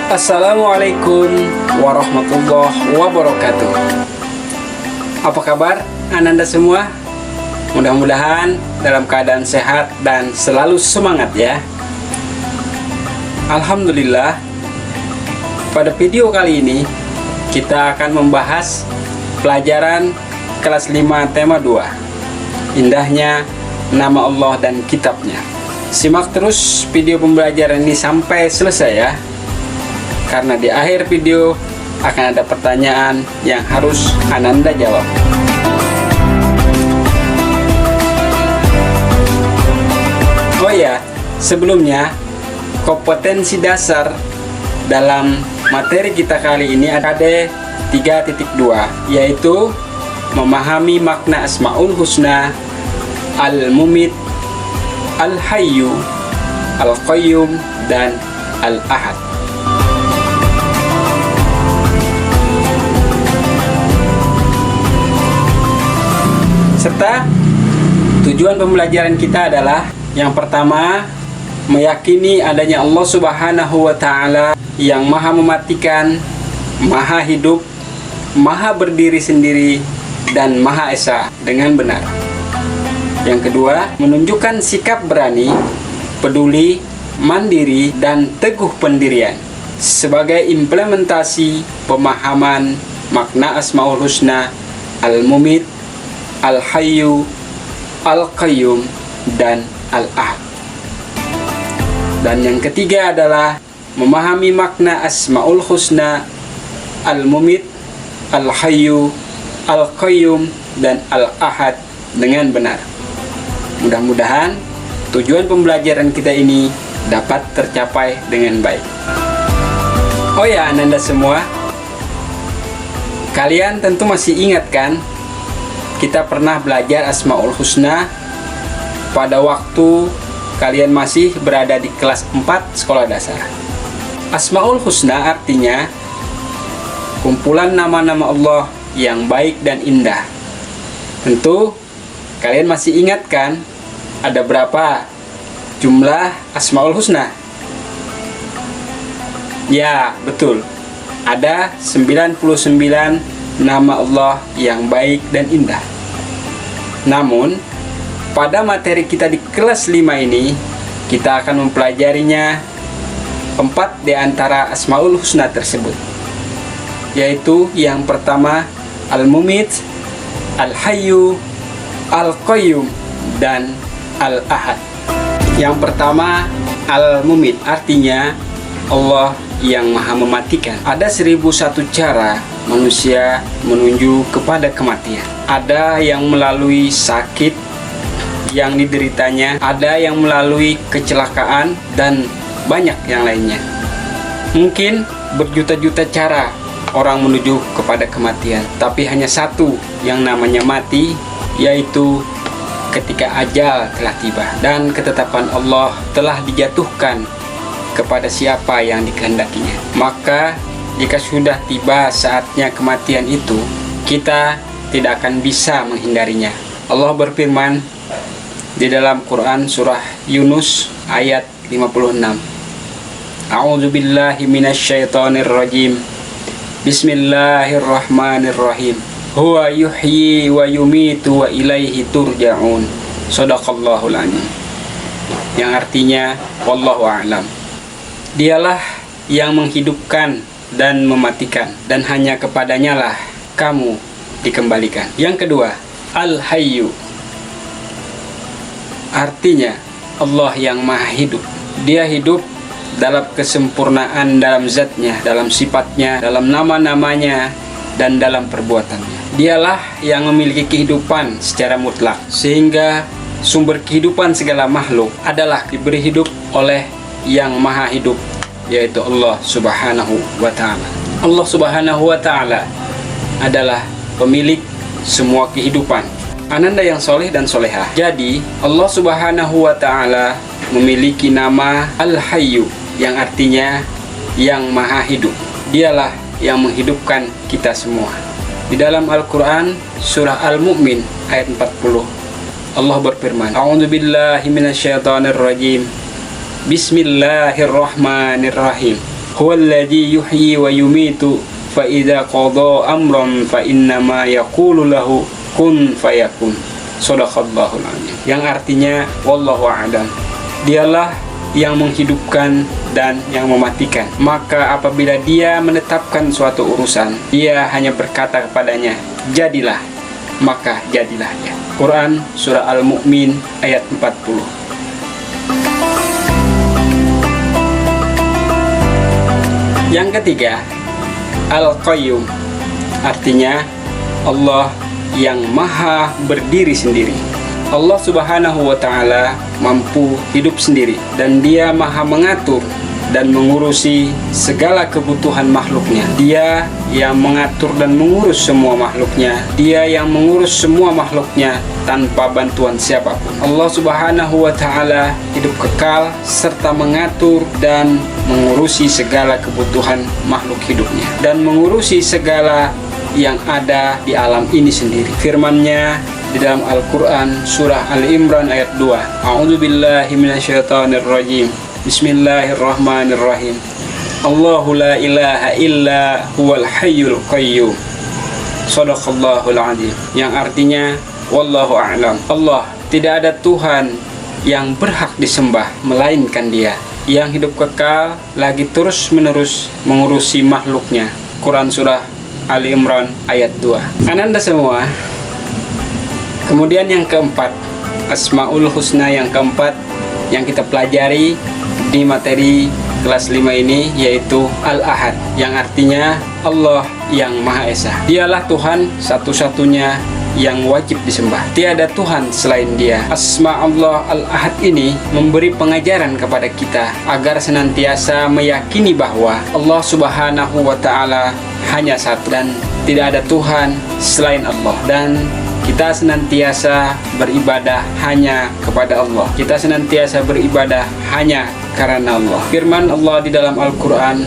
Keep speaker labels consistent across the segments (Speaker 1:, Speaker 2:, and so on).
Speaker 1: Assalamualaikum warahmatullahi wabarakatuh. Apa kabar Ananda semua? Mudah-mudahan dalam keadaan sehat dan selalu semangat ya. Alhamdulillah, pada video kali ini kita akan membahas pelajaran kelas 5 tema 2, indahnya nama Allah dan kitabnya. Simak terus video pembelajaran ini sampai selesai ya, karena di akhir video akan ada pertanyaan yang harus Ananda jawab. Oh ya, sebelumnya kompetensi dasar dalam materi kita kali ini ada 3.2, yaitu memahami makna Asmaul Husna, Al-Mumit, Al-Hayyu, Al-Qayyum, dan Al-Ahad. Serta tujuan pembelajaran kita adalah yang pertama, meyakini adanya Allah Subhanahu wa Ta'ala yang maha mematikan, maha hidup, maha berdiri sendiri, dan maha esa dengan benar. Yang kedua, menunjukkan sikap berani, peduli, mandiri, dan teguh pendirian sebagai implementasi pemahaman makna Asmaul Husna, Al-Mumit, Al-Hayyu, Al-Qayyum, dan Al-Ahad. Dan yang ketiga adalah memahami makna Asmaul Husna, Al-Mumit, Al-Hayyu, Al-Qayyum, dan Al-Ahad dengan benar. Mudah-mudahan tujuan pembelajaran kita ini dapat tercapai dengan baik. Oh ya Ananda semua, kalian tentu masih ingat kan, kita pernah belajar Asmaul Husna pada waktu kalian masih berada di kelas 4 sekolah dasar. Asmaul Husna artinya kumpulan nama-nama Allah yang baik dan indah. Tentu kalian masih ingat kan, ada berapa jumlah Asmaul Husna? Ya, betul. Ada 99 nama Allah yang baik dan indah. Namun, pada materi kita di kelas 5 ini, kita akan mempelajarinya 4 di antara Asmaul Husna tersebut, yaitu yang pertama Al-Mumit, Al-Hayyu, Al-Qayyum, dan Al-Ahad. Yang pertama Al-Mumit artinya Allah yang maha mematikan. Ada 1001 cara manusia menuju kepada kematian. Ada yang melalui sakit yang dideritanya, ada yang melalui kecelakaan, dan banyak yang lainnya. Mungkin berjuta-juta cara orang menuju kepada kematian, tapi hanya satu yang namanya mati, yaitu ketika ajal telah tiba dan ketetapan Allah telah dijatuhkan kepada siapa yang dikehendakinya. Maka jika sudah tiba saatnya kematian itu, kita tidak akan bisa menghindarinya. Allah berfirman di dalam Quran surah Yunus ayat 56. A'udzu billahi minasyaitonir rajim. Bismillahirrahmanirrahim. Huwa yuhyi wa yumitu wa ilaihi turja'un. Shadaqallahul azim. Yang artinya wallahu a'lam. Dialah yang menghidupkan dan mematikan, dan hanya kepadanya lah kamu dikembalikan. Yang kedua, Al-Hayyu artinya Allah yang maha hidup. Dia hidup dalam kesempurnaan dalam zatnya, dalam sifatnya, dalam nama-namanya, dan dalam perbuatannya. Dialah yang memiliki kehidupan secara mutlak, sehingga sumber kehidupan segala makhluk adalah diberi hidup oleh yang maha hidup, yaitu Allah Subhanahu wa Ta'ala. Allah Subhanahu wa Ta'ala adalah pemilik semua kehidupan. Ananda yang soleh dan solehah. Jadi Allah Subhanahu wa Ta'ala memiliki nama Al-Hayyu, yang artinya yang maha hidup. Dialah yang menghidupkan kita semua. Di dalam Al-Quran surah Al-Mu'min ayat 40, Allah berfirman, A'udzu billahi minasyaitonir rajim. Bismillahirrahmanirrahim. Huwallazi yuhyi wa yumitu fa idza qada amran fa innama yaqulu lahu kun fayakun. Shadaqallahul azim. Yang artinya wallahu a'lam. Dialah yang menghidupkan dan yang mematikan. Maka apabila dia menetapkan suatu urusan, dia hanya berkata kepadanya, jadilah, maka jadilah ya. Quran surah Al-Mu'min ayat 40. Yang ketiga, Al-Qayyum, artinya Allah yang maha berdiri sendiri. Allah subhanahu wa ta'ala mampu hidup sendiri, dan dia maha mengatur dan mengurusi segala kebutuhan makhluknya. Dia yang mengatur dan mengurus semua makhluknya. Dia yang mengurus semua makhluknya tanpa bantuan siapapun. Allah subhanahu wa ta'ala hidup kekal serta mengatur dan mengurusi segala kebutuhan makhluk hidupnya, dan mengurusi segala yang ada di alam ini sendiri. Firman-Nya di dalam Al-Quran surah Al-Imran ayat 2. A'udzubillahi minasyaitonirrajim. Bismillahirrahmanirrahim. Allahu la ilaha illa huwal hayyul qayyum. Shadaqallahul azim. Yang artinya wallahu a'lam. Allah, tidak ada Tuhan yang berhak disembah melainkan Dia, yang hidup kekal lagi terus menerus mengurusi makhluknya. Quran surah Ali Imran ayat 2. Ananda semua. Kemudian yang keempat, Asmaul Husna yang keempat yang kita pelajari di materi kelas 5 ini, yaitu Al-Ahad, yang artinya Allah yang Maha Esa. Dialah Tuhan satu-satunya yang wajib disembah. Tiada Tuhan selain Dia. Asma Allah Al-Ahad ini memberi pengajaran kepada kita agar senantiasa meyakini bahwa Allah subhanahu wa ta'ala hanya satu dan tidak ada Tuhan selain Allah, dan kita senantiasa beribadah hanya kepada Allah. Kita senantiasa beribadah hanya karena Allah. Firman Allah di dalam Al-Quran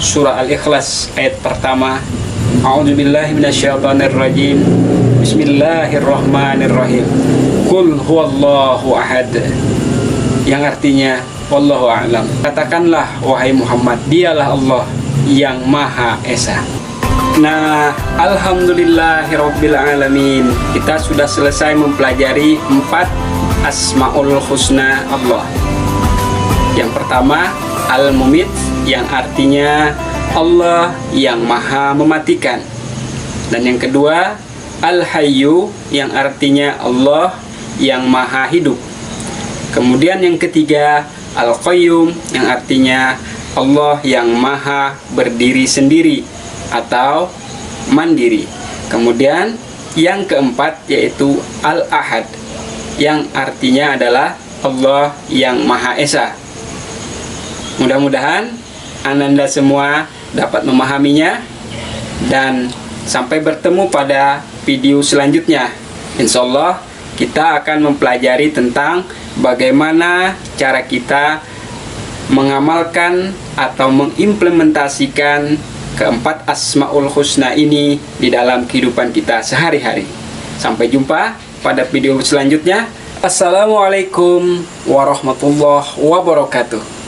Speaker 1: surah Al-Ikhlas ayat pertama. A'udzubillahi minasyaitonirrajim. Bismillahirrahmanirrahim. Qul huwallahu ahad. Yang artinya wallahu a'lam. Katakanlah wahai Muhammad, dialah Allah yang Maha Esa. Nah, alhamdulillahirabbil alamin. Kita sudah selesai mempelajari 4 Asmaul Husna Allah. Yang pertama, Al-Mumit, yang artinya Allah yang Maha mematikan. Dan yang kedua, Al-Hayyu, yang artinya Allah yang Maha hidup. Kemudian yang ketiga, Al-Qayyum, yang artinya Allah yang Maha berdiri sendiri atau mandiri. Kemudian yang keempat yaitu Al-Ahad, yang artinya adalah Allah yang Maha Esa. Mudah-mudahan Ananda semua dapat memahaminya, dan sampai bertemu pada video selanjutnya. Insyaallah kita akan mempelajari tentang bagaimana cara kita mengamalkan atau mengimplementasikan keempat Asmaul Husna ini di dalam kehidupan kita sehari-hari. Sampai jumpa pada video selanjutnya. Assalamualaikum warahmatullahi wabarakatuh.